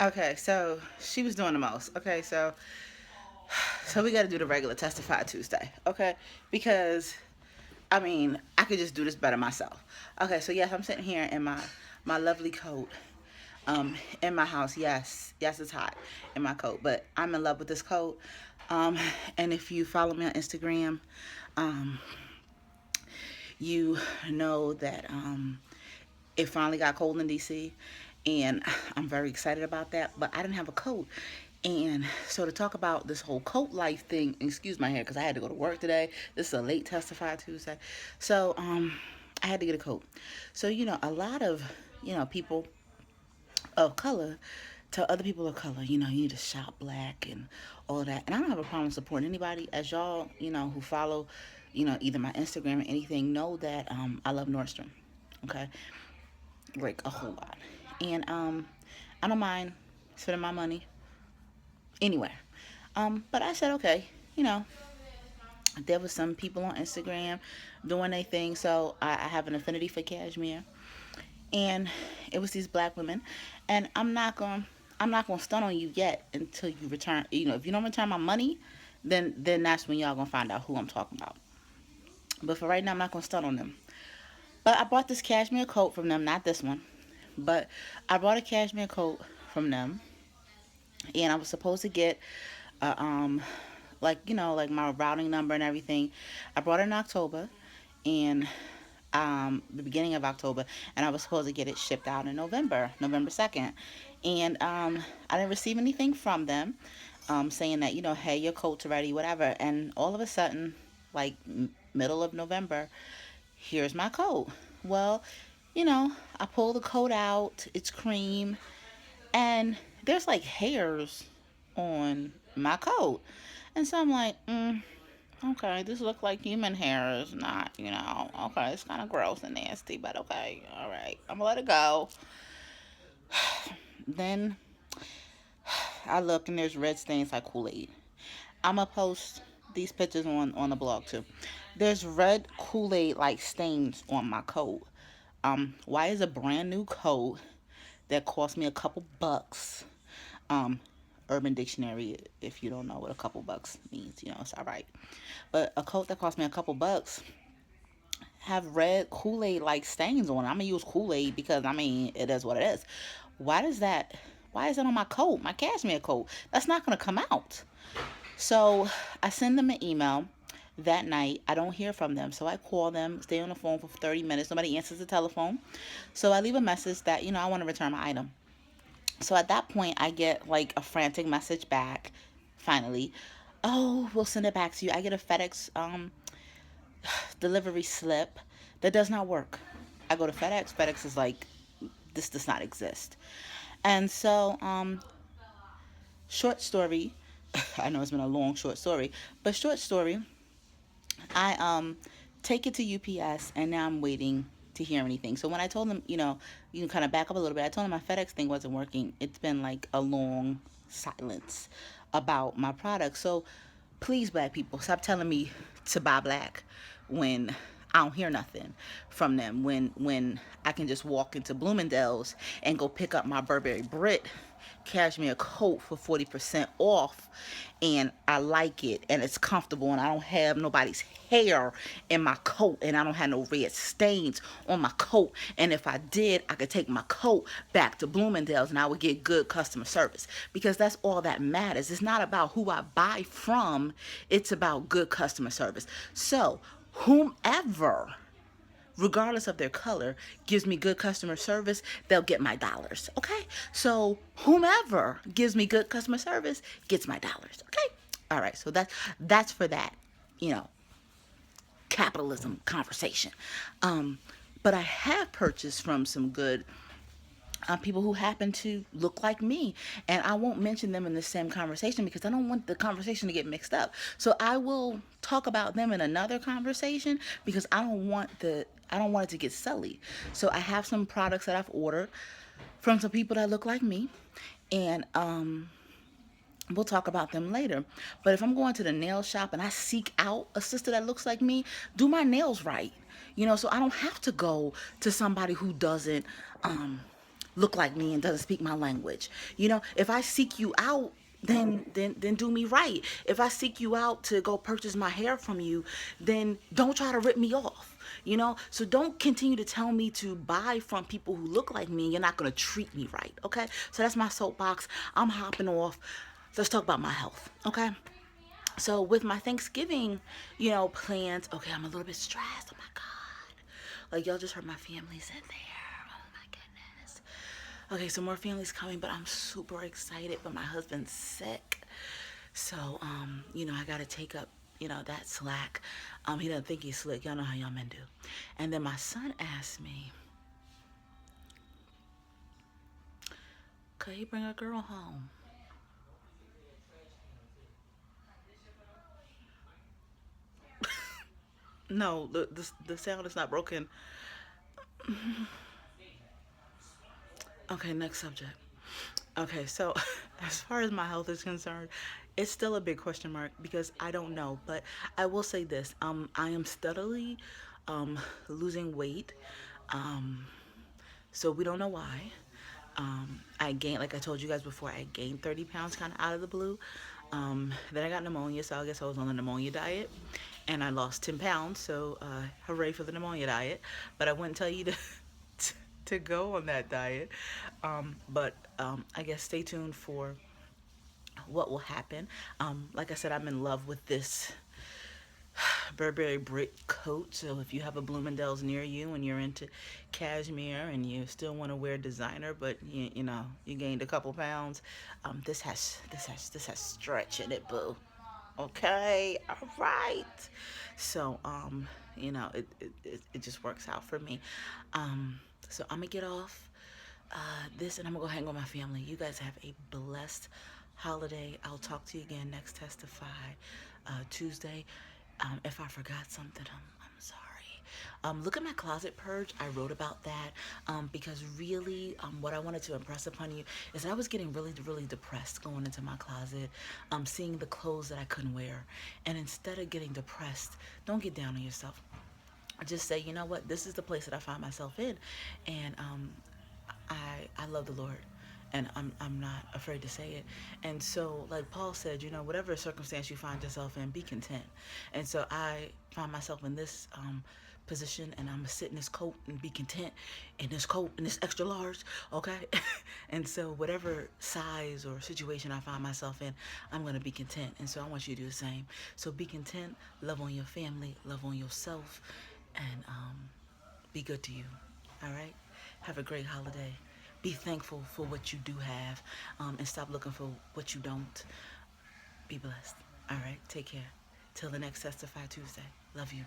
Okay, so she was doing the most. Okay, so we got to do the regular Testify Tuesday. Okay, because I mean I could just do this better myself. Okay, so yes, I'm sitting here in my lovely coat. In my house, yes, it's hot in my coat, but I'm in love with this coat. Um, and if you follow me on Instagram, um, you know that it finally got cold in DC, and I'm very excited about that. But I didn't have a coat, and so to talk about this whole coat life thing, excuse my hair because I had to go to work today. This is a late Testify Tuesday, so I had to get a coat. So a lot of people of color to other people of color, you need to shop black and all that. And I don't have a problem supporting anybody. As y'all, who follow, either my Instagram or anything, know that I love Nordstrom. Okay, like a whole lot. And I don't mind spending my money anywhere. But I said, okay, you know, there was some people on Instagram doing their thing, so I have an affinity for cashmere, and it was these black women, and I'm not gonna stun on you yet until you return. If you don't return my money, then that's when y'all gonna find out who I'm talking about. But for right now, I'm not gonna stun on them. But I bought this cashmere coat from them, not this one, but I bought a cashmere coat from them, and I was supposed to get like like my routing number and everything. I bought it in October, and the beginning of October, and I was supposed to get it shipped out in November 2nd. And I didn't receive anything from them saying that, hey, your coat's ready, whatever. And all of a sudden, like middle of November, here's my coat. Well, I pull the coat out, it's cream, and there's like hairs on my coat. And so I'm like, okay, this look like human hair. Is not, okay, it's kind of gross and nasty, but okay, all right, I'm gonna let it go. Then I look and there's red stains like Kool-Aid. I'm gonna post these pictures on the blog too. There's red Kool-Aid like stains on my coat. Why is a brand new coat that cost me a couple bucks? Um, Urban Dictionary, if you don't know what a couple bucks means, it's all right. But a coat that cost me a couple bucks have red Kool-Aid like stains on it. I'm gonna use Kool-Aid because I mean it is what it is. Why does that why is that on my coat, my cashmere coat? That's not gonna come out. So I send them an email that night. I don't hear from them. So I call them, stay on the phone for 30 minutes. Nobody answers the telephone. So I leave a message that, I want to return my item. So at that point I get like a frantic message back finally. Oh, we'll send it back to you. I get a FedEx delivery slip that does not work. I go to FedEx. FedEx is like, this does not exist. And so, short story, I know it's been a long short story, but short story, I take it to UPS and now I'm waiting to hear anything. So when I told them, you can kind of back up a little bit. I told them my FedEx thing wasn't working. It's been like a long silence about my product. So please, black people, stop telling me to buy black when I don't hear nothing from them. When I can just walk into Bloomingdale's and go pick up my Burberry Brit cashmere coat for 40% off, and I like it and it's comfortable and I don't have nobody's hair in my coat and I don't have no red stains on my coat, and if I did I could take my coat back to Bloomingdale's and I would get good customer service, because that's all that matters. It's not about who I buy from, it's about good customer service. So whomever, regardless of their color, gives me good customer service, they'll get my dollars. Okay? So whomever gives me good customer service gets my dollars. Okay? All right. So that's for that, you know, capitalism conversation. Um, but I have purchased from some good people who happen to look like me. And I won't mention them in the same conversation because I don't want the conversation to get mixed up. So I will talk about them in another conversation because I don't want it to get silly. So I have some products that I've ordered from some people that look like me. And we'll talk about them later. But if I'm going to the nail shop and I seek out a sister that looks like me, do my nails right. So I don't have to go to somebody who doesn't look like me and doesn't speak my language. If I seek you out, then do me right. If I seek you out to go purchase my hair from you, then don't try to rip me off. So don't continue to tell me to buy from people who look like me and you're not going to treat me right. Okay, so that's my soapbox. I'm hopping off. Let's talk about my health. Okay, so with my Thanksgiving, plans. Okay, I'm a little bit stressed. Oh my god, like y'all just heard my family's in there. Oh my goodness. Okay, so more families coming, but I'm super excited. But my husband's sick, so I gotta take up, that slack. He doesn't think he's slick. Y'all know how y'all men do. And then my son asked me, could he bring a girl home? No, the sound is not broken. Okay, next subject. Okay, so as far as my health is concerned, it's still a big question mark because I don't know. But I will say this: I am steadily losing weight. Um, so we don't know why. I gained, like I told you guys before, I gained 30 pounds kind of out of the blue. Then I got pneumonia, so I guess I was on the pneumonia diet, and I lost 10 pounds. So hooray for the pneumonia diet! But I wouldn't tell you to to go on that diet. But I guess stay tuned for what will happen. Like I said, I'm in love with this Burberry brick coat. So if you have a Bloomingdale's near you and you're into cashmere and you still want to wear designer, but you gained a couple pounds, this has stretch in it, boo. Okay, all right. So it just works out for me. So I'm gonna get off this and I'm gonna go hang with my family. You guys have a blessed holiday. I'll talk to you again next Testify Tuesday. If I forgot something, I'm sorry. Look at my closet purge. I wrote about that because really, what I wanted to impress upon you is that I was getting really, really depressed going into my closet, seeing the clothes that I couldn't wear. And instead of getting depressed, don't get down on yourself. Just say, you know what, this is the place that I find myself in. And I love the Lord. And I'm not afraid to say it. And so, like Paul said, whatever circumstance you find yourself in, be content. And so I find myself in this position, and I'm gonna sit in this coat and be content in this coat, in this extra large, okay? And so, whatever size or situation I find myself in, I'm gonna be content. And so, I want you to do the same. So, be content, love on your family, love on yourself, and be good to you. All right? Have a great holiday. Be thankful for what you do have, and stop looking for what you don't. Be blessed. All right? Take care. Till the next Testify Tuesday. Love you.